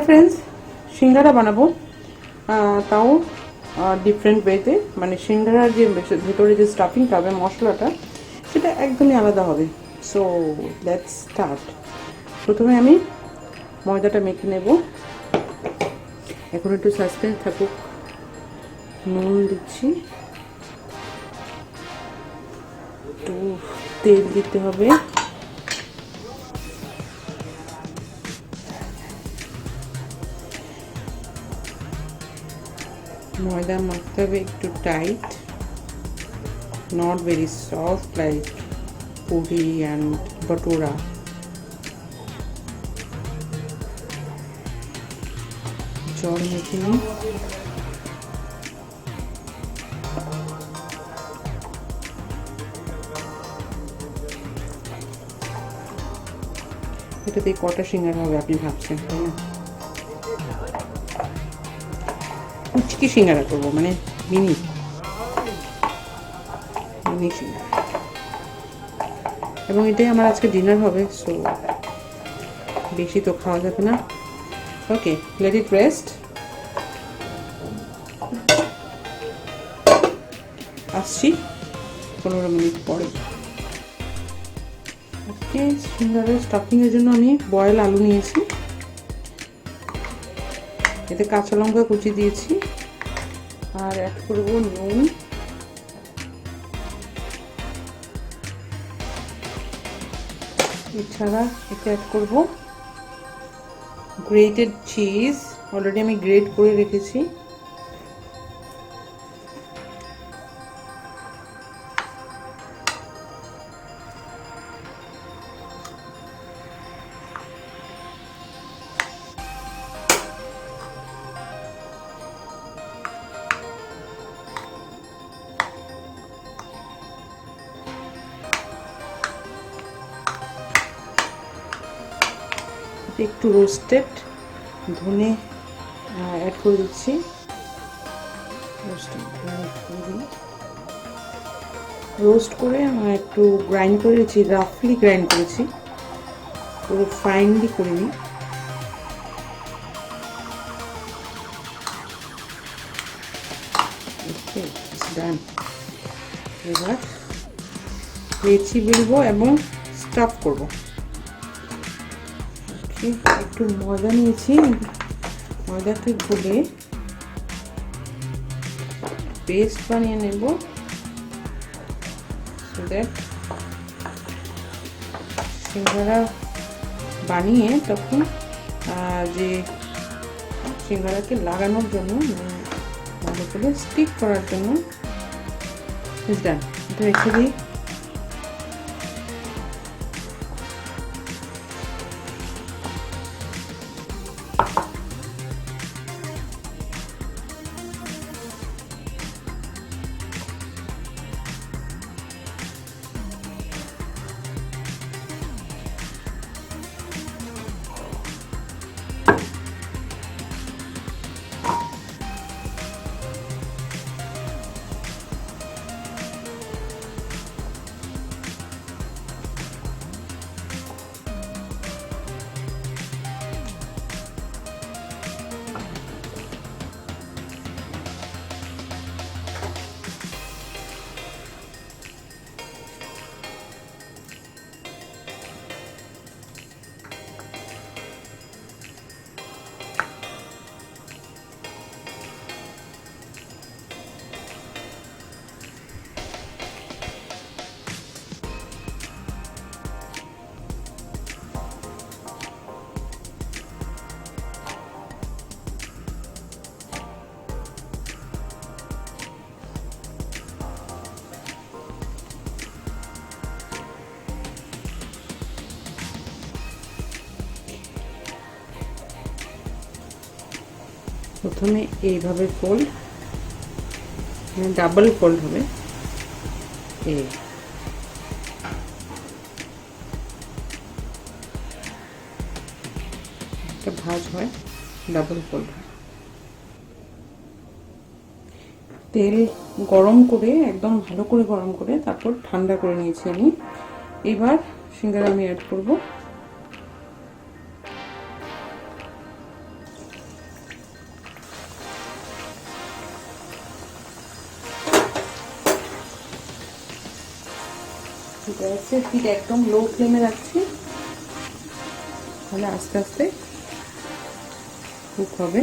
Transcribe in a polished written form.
Friends सिंगारा बनाबो ताओ different वेते माने सिंगारार जे भेतरे जे स्टाफिंग पाबे मशलाटा सेटा एकदमই आलादा होबे। So let's start. प्रथमे आमी ময়দাটা মেখে নেব। এখন একটু সাসপেন্স থাকুক। নুন দিচ্ছি, একটু তেল দিতে হবে, ময়দা মাখতে হবে একটু tight, not very soft like puri and bhatura. জল মেখে নিই। এটাতে কটা সিঙ্গারা হবে আপনি ভাবছেন, তাই না? কুচকি সিঙ্গারা করবো, মানে মিনি সিঙ্গারা, এবং এটাই আমার আজকে ডিনার হবে। সো বেশি তো খাওয়া যাবে না। ওকে, লেট ইট রেস্ট। আসছি 15 মিনিট পরে। আজকে সিঙ্গারার স্টাফিংয়ের জন্য আমি বয়েল আলু নিয়েছি, এতে কাঁচা লঙ্কা কুচি দিয়েছি, আর অ্যাড করবো নুন, এছাড়া এতে অ্যাড করবো গ্রেটেড চিজ। অলরেডি আমি গ্রেট করে রেখেছি। একটু রোস্টেড ধনে অ্যাড করে দিচ্ছি। রোস্ট করে একটু গ্রাইন্ড করেছি, রাফলি গ্রাইন্ড করেছি, পুরো ফাইনলি করিনি। ওকে, ডান। এবার লেচি বেলবো এবং স্টাফ করবো। একটু ময়দা নিয়েছি, ময়দাকে গুলে পেস্ট বানিয়ে নেব, সো দ্যাট সিঙ্গারা বানিয়ে তখন যে সিঙ্গারাকে লাগানোর জন্য, ভালো করে স্টিক করার জন্য ইজ ডান। এটা রেখে দিই। প্রথমে এইভাবে ফোল্ড, ডাবল ফোল্ড হবে, এই একটা ভাঁজ হয়, ডাবল ফোল্ড হয়। তেল গরম করে, একদম ভালো করে গরম করে তারপর ঠান্ডা করে নিয়েছি আমি। এবার সিঙ্গারা আমি অ্যাড করব। গ্যাসের হিট একদম লো ফ্লেমে রাখছি, তাহলে আস্তে আস্তে কুক হবে।